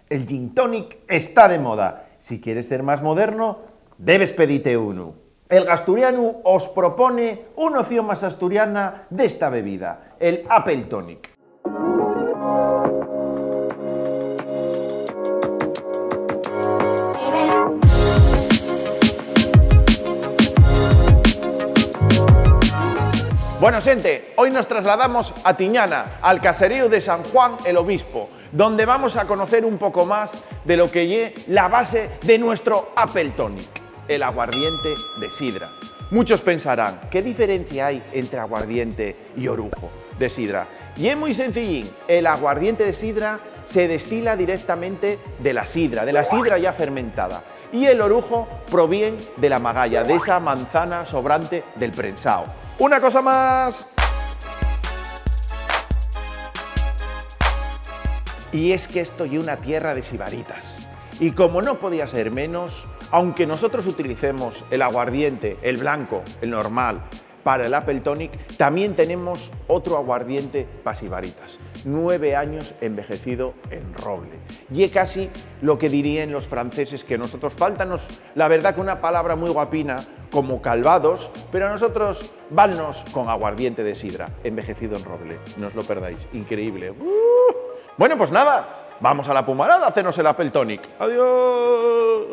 El gin tonic está de moda. Si quieres ser más moderno, debes pedirte uno. El Gasturianu os propone una opción más asturiana de esta bebida, el Apple Tonic. Bueno, gente, hoy nos trasladamos a Tiñana, al caserío de San Juan el Obispo, donde vamos a conocer un poco más de lo que es la base de nuestro Apple Tonic, el aguardiente de sidra. Muchos pensarán, ¿qué diferencia hay entre aguardiente y orujo de sidra? Y es muy sencillín, el aguardiente de sidra se destila directamente de la sidra ya fermentada. Y el orujo proviene de la magalla, de esa manzana sobrante del prensado. Una cosa más. Y es que esto es una tierra de sibaritas. Y como no podía ser menos, aunque nosotros utilicemos el aguardiente, el blanco, el normal, para el Apple Tonic, también tenemos otro aguardiente para sibaritas. 9 años envejecido en roble. Y es casi lo que dirían los franceses, que nosotros faltanos, la verdad, que una palabra muy guapina, como calvados, pero a nosotros vannos con aguardiente de sidra, envejecido en roble. No os lo perdáis, increíble. Bueno, pues nada, vamos a la Pumarada a hacernos el Apple Tonic. ¡Adiós!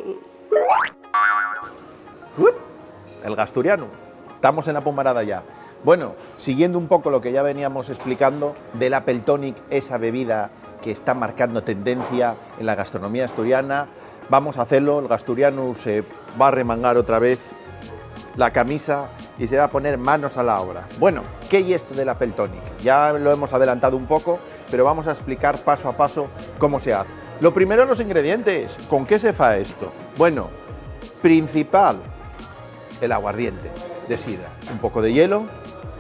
El Gasturianu. Estamos en la Pumarada ya. Bueno, siguiendo un poco lo que ya veníamos explicando del Apple Tonic, esa bebida que está marcando tendencia en la gastronomía asturiana, vamos a hacerlo. El Gasturianu se va a remangar otra vez la camisa y se va a poner manos a la obra. Bueno, ¿qué es esto del Apple Tonic? Ya lo hemos adelantado un poco, pero vamos a explicar paso a paso cómo se hace. Lo primero, los ingredientes. ¿Con qué se fa esto? Bueno, principal, el aguardiente de sidra. Un poco de hielo,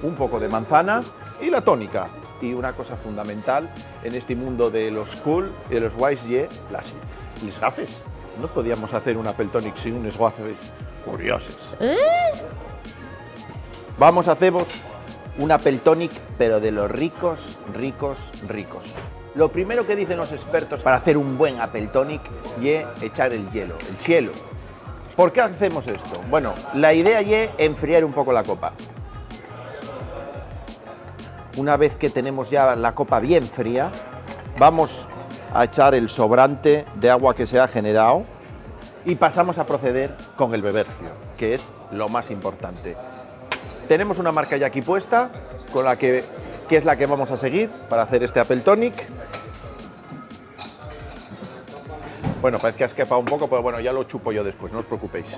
un poco de manzana y la tónica. Y una cosa fundamental en este mundo de los cool y de los wise, les gafes. No podíamos hacer un Apple Tonic sin unos gafes curiosos. Vamos a hacernos un Apple Tonic, pero de los ricos, ricos, ricos. Lo primero que dicen los expertos para hacer un buen Apple Tonic es echar el hielo, el cielo. ¿Por qué hacemos esto? Bueno, la idea es enfriar un poco la copa. Una vez que tenemos ya la copa bien fría, vamos a echar el sobrante de agua que se ha generado y pasamos a proceder con el bebercio, que es lo más importante. Tenemos una marca ya aquí puesta, con la que es la que vamos a seguir para hacer este Apple Tonic. Bueno, parece que ha escapado un poco, pero bueno, ya lo chupo yo después, no os preocupéis.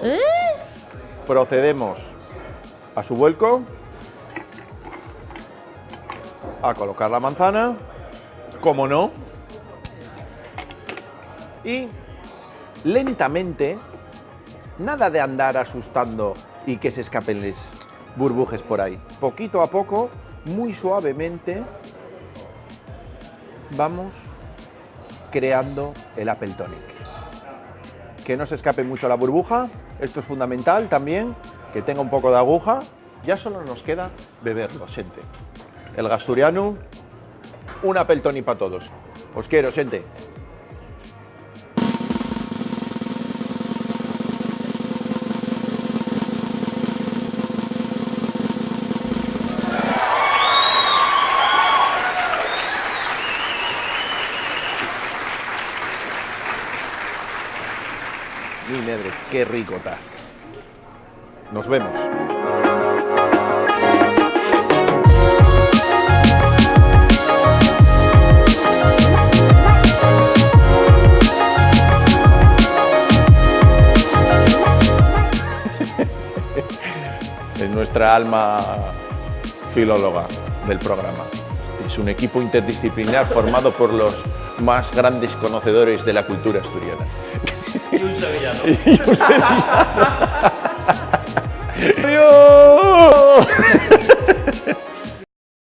Procedemos a su vuelco, a colocar la manzana, como no, y lentamente, nada de andar asustando y que se escapen les burbujes por ahí. Poquito a poco, muy suavemente, vamos creando el Apple Tonic. Que no se escape mucho la burbuja, esto es fundamental también, que tenga un poco de aguja. Ya solo nos queda beberlo, gente. El Gasturianu, un Apple Tonic para todos. Os quiero, gente. Mi madre, qué rico está. Nos vemos. Es nuestra alma filóloga del programa. Es un equipo interdisciplinar formado por los más grandes conocedores de la cultura asturiana. Y un sevillano. Adiós.